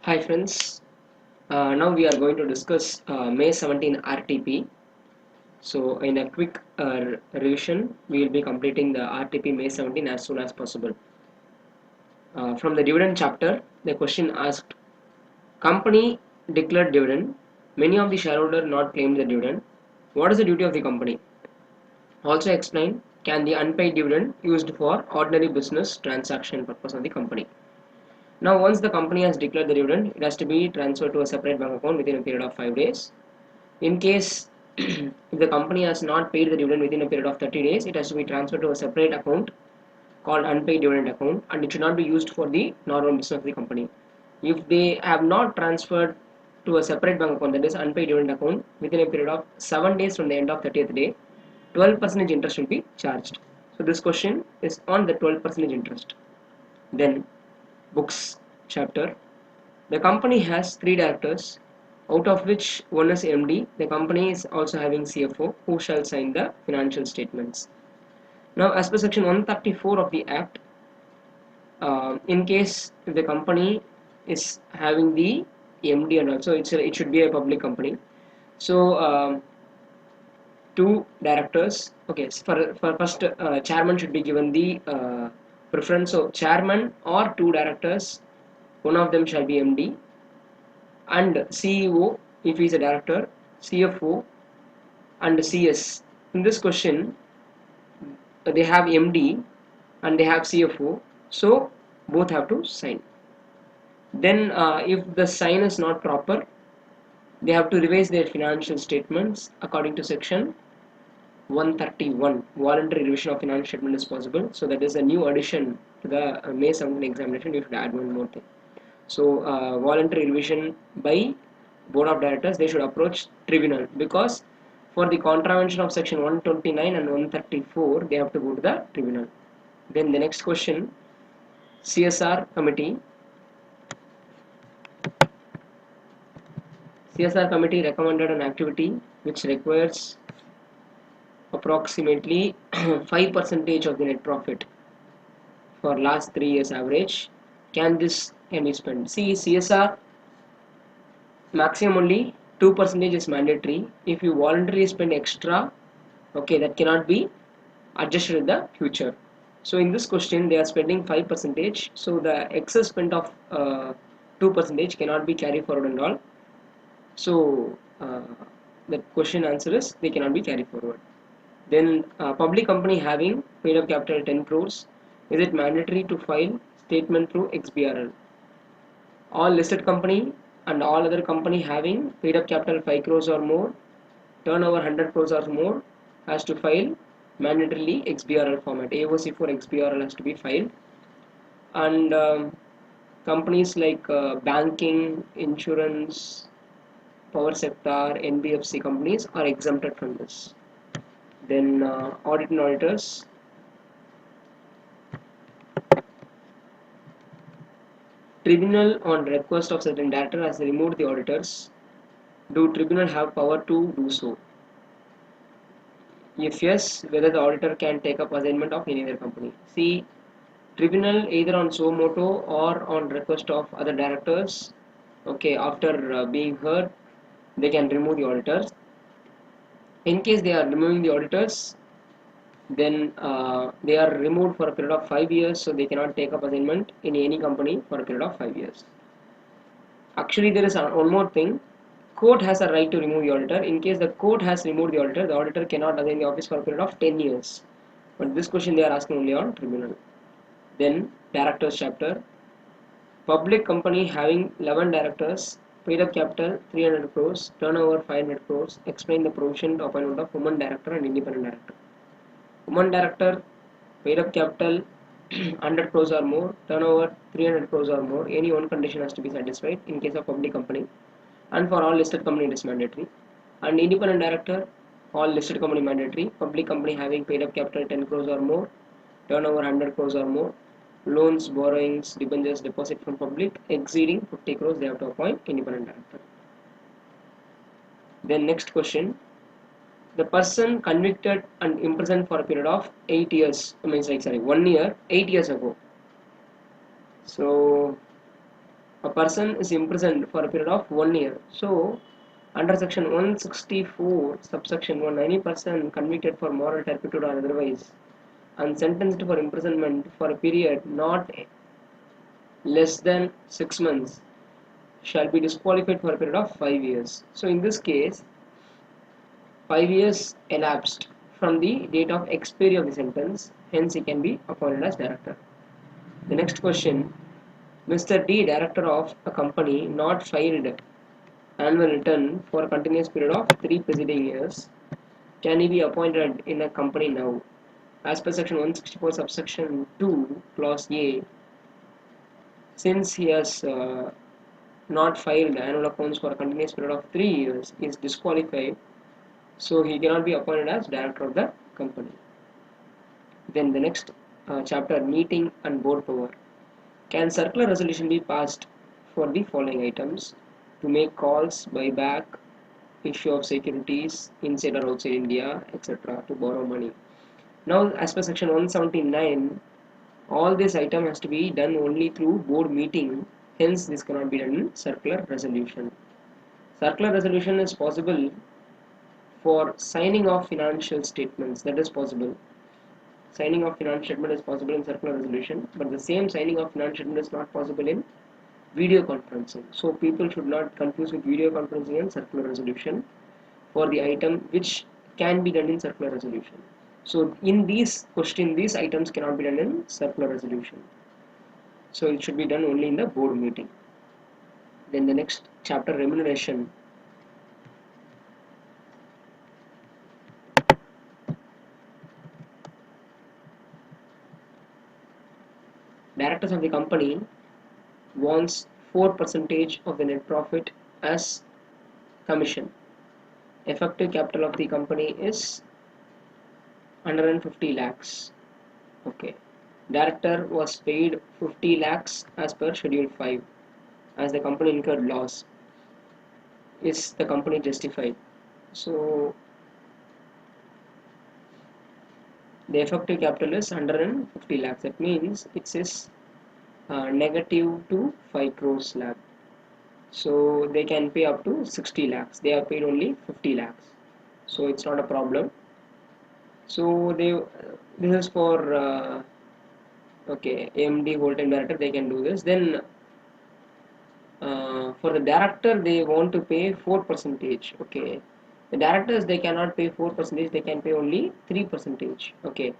Hi friends, now we are going to discuss May 17 RTP. So in a quick revision, we will be completing the RTP May 17 as soon as possible. From the dividend chapter, the question asked, company declared dividend, many of the shareholders not claimed the dividend. What is the duty of the company? Also explain, can the unpaid dividend used for ordinary business transaction purpose of the company? Now once the company has declared the dividend, it has to be transferred to a separate bank account within a period of 5 days. In case if the company has not paid the dividend within a period of 30 days, it has to be transferred to a separate account called unpaid dividend account, and it should not be used for the normal business of the company. If they have not transferred to a separate bank account, that is unpaid dividend account, within a period of 7 days from the end of 30th day, 12% interest will be charged. So this question is on the 12% interest. Then books chapter. The company has 3 directors, out of which one is MD. The company is also having CFO, who shall sign the financial statements. Now, as per section 134 of the Act, in case if the company is having the MD and also it should be a public company. So, 2 directors. Okay, for first chairman should be given the preference. So, chairman or 2 directors, one of them shall be MD, and CEO if he is a director, CFO, and CS. In this question, they have MD and they have CFO, so both have to sign. Then, if the sign is not proper, they have to revise their financial statements according to section 131. Voluntary revision of financial statement is possible. So that is a new addition to the May 17 examination. You should add one more thing. So voluntary revision by board of directors, they should approach tribunal, because for the contravention of section 129 and 134 they have to go to the tribunal. Then the next question, CSR committee. CSR committee recommended an activity which requires approximately 5% of the net profit for last 3 years average. Can be spent? See, CSR maximum only 2% is mandatory. If you voluntarily spend extra, okay, that cannot be adjusted in the future. So in this question they are spending 5%, so the excess spend of 2% cannot be carried forward and all. So the question answer is they cannot be carried forward. Then public company having paid up capital 10 crores, is it mandatory to file statement through XBRL? All listed company and all other company having paid up capital 5 crores or more, turnover 100 crores or more, has to file mandatorily XBRL format. AOC for XBRL has to be filed. And companies like banking, insurance, power sector, NBFC companies are exempted from this. Then audit and auditors. Tribunal on request of certain director has removed the auditors. Do tribunal have power to do so? If yes, whether the auditor can take up assignment of any other company. See, tribunal either on suo moto or on request of other directors, okay, after being heard, they can remove the auditors. In case they are removing the auditors, then they are removed for a period of 5 years, so they cannot take up assignment in any company for a period of 5 years. Actually, there is one more thing. Court has a right to remove the auditor. In case the court has removed the auditor cannot assign the office for a period of 10 years. But this question they are asking only on tribunal. Then directors chapter. Public company having 11 directors, paid up capital 300 crores, turnover 500 crores. Explain the provision of appointment of woman director and independent director. Woman director, paid up capital 100 crores or more, turnover 300 crores or more. Any one condition has to be satisfied in case of public company. And for all listed company it is mandatory. And independent director, all listed company mandatory. Public company having paid up capital 10 crores or more, turnover 100 crores or more, loans, borrowings, debentures, deposit from public exceeding 50 crores, they have to appoint independent director. Then next question, the person convicted and imprisoned for a period of 8 years, 1 year, 8 years ago. So a person is imprisoned for a period of 1 year. So, under section 164, subsection 1, any person convicted for moral turpitude or otherwise and sentenced for imprisonment for a period not less than 6 months shall be disqualified for a period of 5 years. So, in this case, 5 years elapsed from the date of expiry of the sentence, hence he can be appointed as director. The next question, Mr. D, director of a company, not filed annual return for a continuous period of 3 preceding years. Can he be appointed in a company now? As per section 164 subsection 2 clause A, since he has not filed annual accounts for a continuous period of 3 years, he is disqualified, so he cannot be appointed as director of the company. Then the next chapter, meeting and board power. Can circular resolution be passed for the following items? To make calls, buyback, issue of securities inside or outside India, etc., to borrow money. Now, as per section 179, all this item has to be done only through board meeting, hence this cannot be done in circular resolution. Circular resolution is possible for signing of financial statements, that is possible. Signing of financial statement is possible in circular resolution, but the same signing of financial statement is not possible in video conferencing. So people should not confuse with video conferencing and circular resolution for the item which can be done in circular resolution. So in these question, these items cannot be done in circular resolution. So it should be done only in the board meeting. Then the next chapter, remuneration. Directors of the company wants 4% of the net profit as commission. Effective capital of the company is 150 lakhs. Okay. Director was paid 50 lakhs as per schedule 5 as the company incurred loss. Is the company justified? So the effective capital is 150 lakhs. That means it says negative to 5 crores lakh. So they can pay up to 60 lakhs. They are paid only 50 lakhs. So it's not a problem. So this is for okay, AMD whole-time director, they can do this. Then for the director, they want to pay 4%. Okay, the directors, they cannot pay 4%. They can pay only 3%. Okay,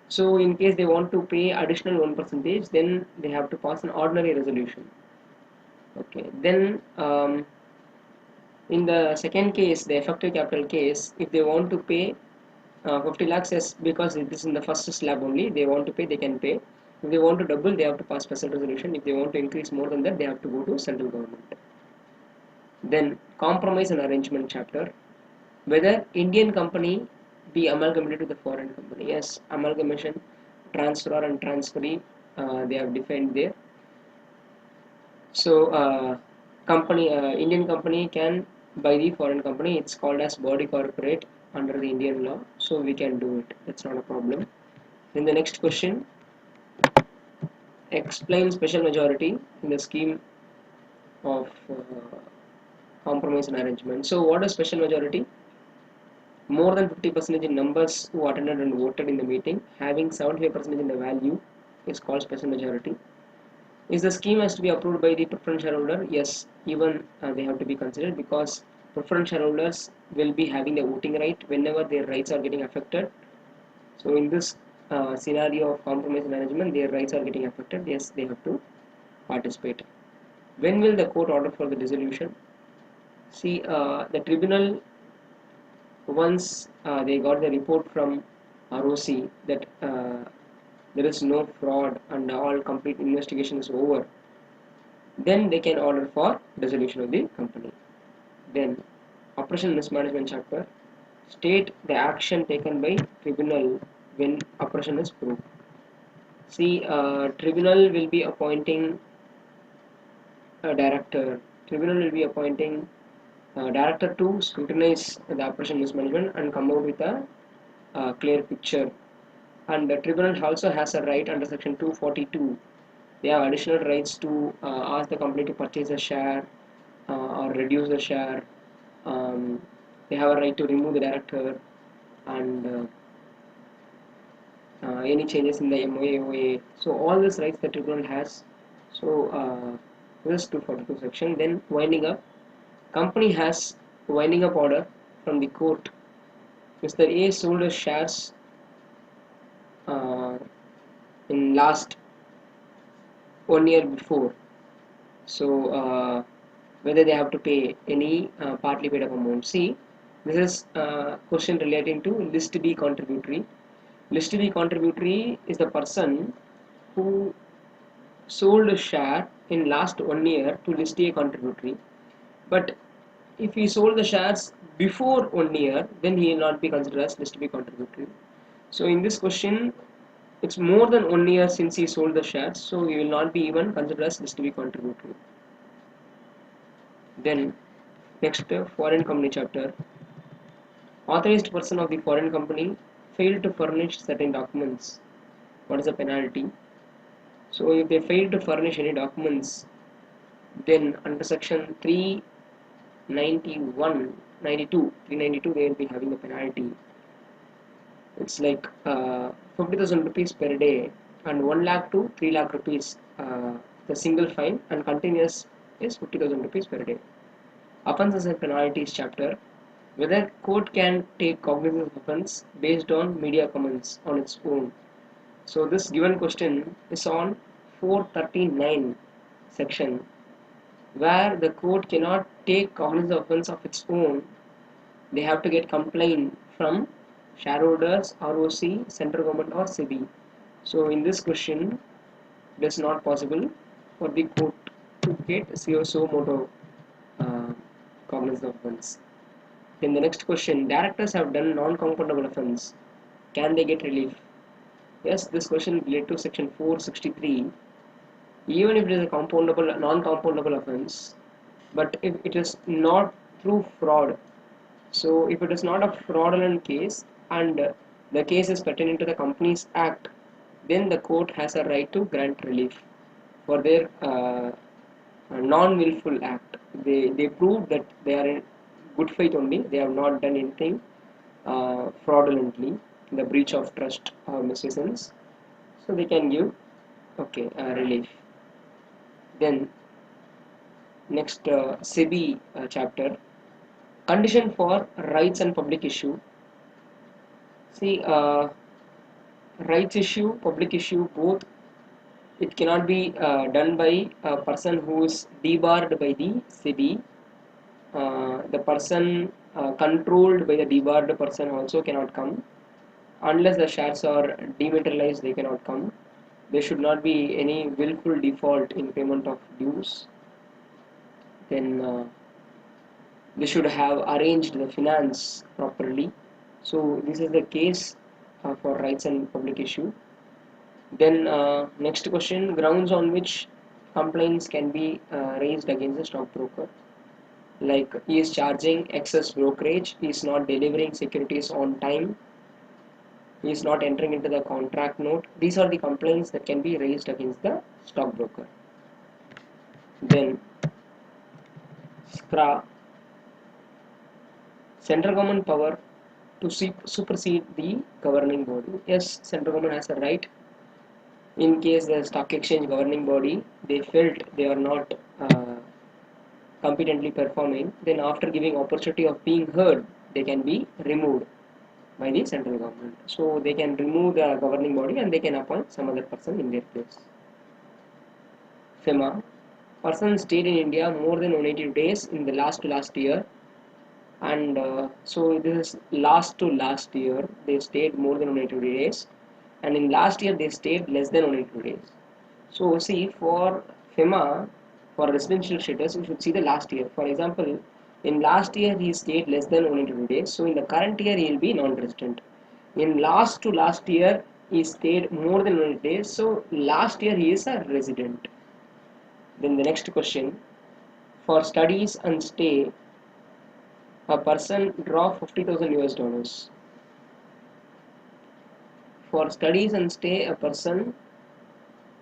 so in case they want to pay additional 1%, then they have to pass an ordinary resolution. Okay, then in the second case, the effective capital case, if they want to pay 50 lakhs, yes, because it is in the first slab only, they want to pay, they can pay. If they want to double, they have to pass special resolution. If they want to increase more than that, they have to go to central government. Then compromise and arrangement chapter. Whether Indian company be amalgamated to the foreign company. Yes, amalgamation, transfer and transferee, they have defined there. So Indian company can buy the foreign company. It's called as body corporate under the Indian law. So we can do it. That's not a problem. Then the next question. Explain special majority in the scheme of compromise and arrangement. So what is special majority? More than 50% in numbers who attended and voted in the meeting, having 75% in the value, is called special majority. Is the scheme has to be approved by the preference shareholder? Yes, even they have to be considered, because preference shareholders will be having the voting right whenever their rights are getting affected. So in this scenario of compromise and arrangement, their rights are getting affected. Yes, they have to participate. When will the court order for the dissolution? See, the tribunal, once they got the report from ROC that there is no fraud and all complete investigation is over, then they can order for dissolution of the company. Then operation mismanagement chapter. State the action taken by tribunal when operation is proved. See, tribunal will be appointing a director. Tribunal will be appointing a director to scrutinize the operation mismanagement and come out with a clear picture. And the tribunal also has a right under section 242 They have additional rights to ask the company to purchase a share or reduce the share. They have a right to remove the director and any changes in the MOA, OA. So all these rights the tribunal has. So this 242 section. Then winding up. Company has winding up order from the court. Mr. A sold his shares uh, in last 1 year before. So whether they have to pay any partly paid up amount. See, this is question relating to list B contributory. List B contributory is the person who sold a share in last 1 year to list A contributory. But if he sold the shares before 1 year, then he will not be considered as list B contributory. So in this question, it's more than 1 year since he sold the shares, so he will not be even considered as list B contributory. Then next, foreign company chapter. Authorized person of the foreign company failed to furnish certain documents. What is the penalty? So if they fail to furnish any documents, then under section 391, 392 they will be having a penalty. It's like 50,000 rupees per day and 1 lakh to 3 lakh rupees the single fine, and continuous is 50,000 rupees per day. Offences and penalties chapter. Whether court can take cognizance of offence based on media comments on its own. So this given question is on 439 section, where the court cannot take cognizance of offence of its own. They have to get complaint from shareholders, ROC, central government or SEBI. So in this question, it is not possible for the court to get suo motu cognizance of offence. Then the next question, directors have done non-compoundable offence. Can they get relief? Yes, this question related to section 463. Even if it is a compoundable, non-compoundable offence, but if it is not through fraud, so if it is not a fraudulent case and the case is pertaining to the Companies Act, then the court has a right to grant relief for their non-willful act. They prove that they are in good faith only. They have not done anything fraudulently, the breach of trust or misfeasance. So they can give relief. Then next SEBI chapter. Condition for rights and public issue. See, rights issue, public issue, both it cannot be done by a person who is debarred by the SEBI. The person controlled by the debarred person also cannot come. Unless the shares are dematerialized, they cannot come. There should not be any willful default in payment of dues. Then they should have arranged the finance properly. So this is the case for rights and public issue. Then next question, grounds on which complaints can be raised against the stockbroker. Like he is charging excess brokerage, he is not delivering securities on time, he is not entering into the contract note. These are the complaints that can be raised against the stockbroker. Then SCRA, central government power to supersede the governing body. Yes, central government has a right. In case the stock exchange governing body they felt they are not competently performing, then after giving opportunity of being heard, they can be removed by the central government. So they can remove the governing body and they can appoint some other person in their place. FEMA, person stayed in India more than 180 days in the last year, and so this is last to last year they stayed more than 180 days, and in last year they stayed less than 180 days. So see, for FEMA, for residential status, you should see the last year. For example, in last year he stayed less than 180 days, so in the current year he will be non-resident. In last to last year he stayed more than 180 days, so last year he is a resident. Then the next question, for studies and stay, a person draw 50,000 US dollars. For studies and stay, a person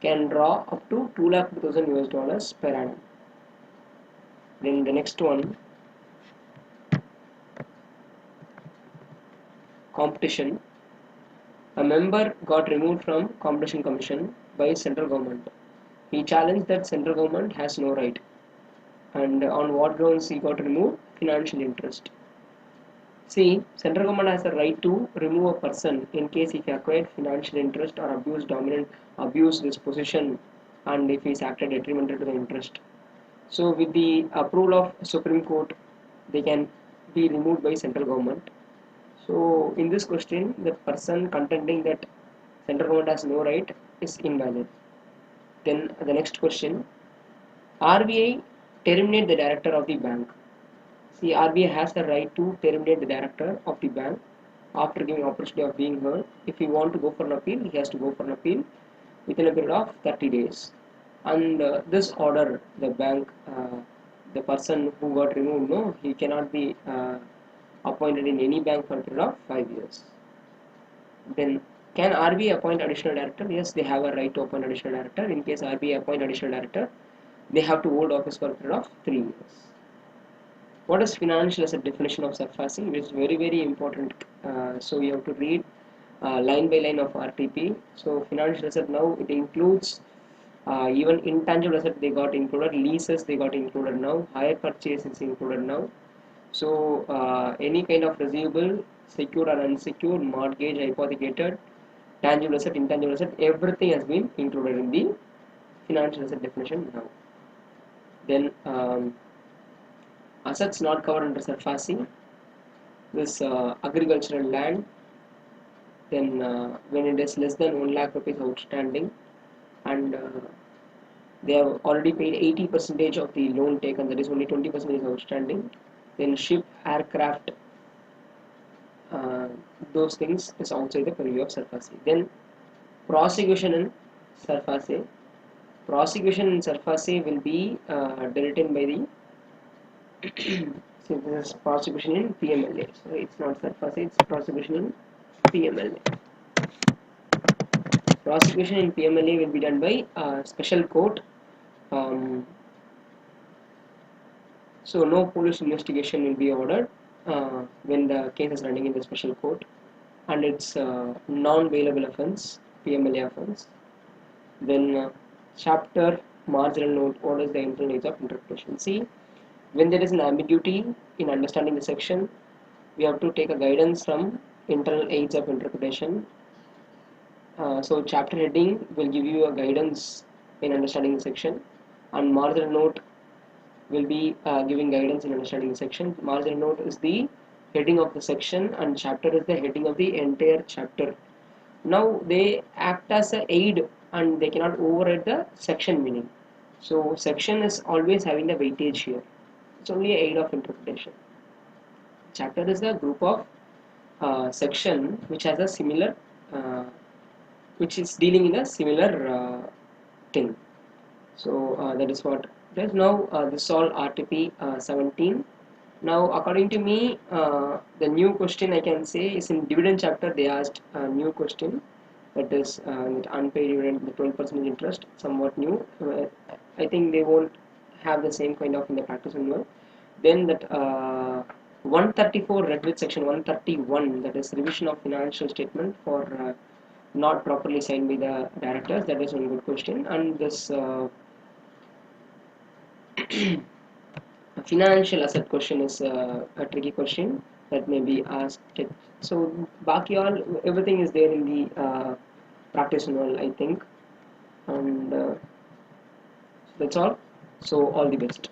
can draw up to 2,02,000 US dollars per annum. Then the next one, competition. A member got removed from Competition Commission by central government. He challenged that central government has no right. And on what grounds he got removed? Financial interest. See, central government has the right to remove a person in case if he acquired financial interest or abused his position, and if he is acted detrimental to the interest. So with the approval of Supreme Court, they can be removed by central government. So in this question, the person contending that central government has no right is invalid. Then the next question, RBI terminate the director of the bank. See, RBI has the right to terminate the director of the bank after giving opportunity of being heard. If he want to go for an appeal, he has to go for an appeal within a period of 30 days. And this order, the person who got removed, no, he cannot be appointed in any bank for a period of 5 years. Then, can RBI appoint additional director? Yes, they have a right to appoint additional director. In case RBI appoint additional director, they have to hold office for a period of 3 years. What is financial asset definition of surfacing? It is very, very important. So you have to read line by line of RTP. So financial asset now it includes even intangible asset they got included, leases they got included now, hire purchase is included now. So any kind of receivable, secured or unsecured, mortgage, hypothecated, tangible asset, intangible asset, everything has been included in the financial asset definition now. Then assets not covered under surfacing, this agricultural land, then when it is less than 1 lakh rupees outstanding, and they have already paid 80% of the loan taken, that is only 20% is outstanding. Then ship, aircraft, those things is outside the purview of surfacing. Then prosecution in surfacing. Prosecution in surfacing will be dealt in by the so this is prosecution in PMLA. So it's not surfacing, it's prosecution in PMLA. Prosecution in PMLA will be done by special court. So no police investigation will be ordered when the case is running in the special court, and it's non-bailable offence, PMLA offence. Then chapter marginal note, what is the internal age of interpretation? See, when there is an ambiguity in understanding the section, we have to take a guidance from internal aids of interpretation. So chapter heading will give you a guidance in understanding the section, and marginal note will be giving guidance in understanding the section. Marginal note is the heading of the section, and chapter is the heading of the entire chapter. Now they act as an aid, and they cannot override the section meaning. So section is always having the weightage here. It's only an aid of interpretation. Chapter is a group of section which has a similar which is dealing in a similar thing. So that is what it is. Now this is all RTP 17. Now according to me, the new question I can say is in dividend chapter they asked a new question, that is unpaid dividend, the 12% interest, somewhat new. I think they won't have the same kind of in the practice manual. Then that 134 read with section 131, that is revision of financial statement for not properly signed by the directors. That is one good question. And this financial asset question is a tricky question that may be asked. So baki all everything is there in the practice manual, I think, and that's all. So all the best.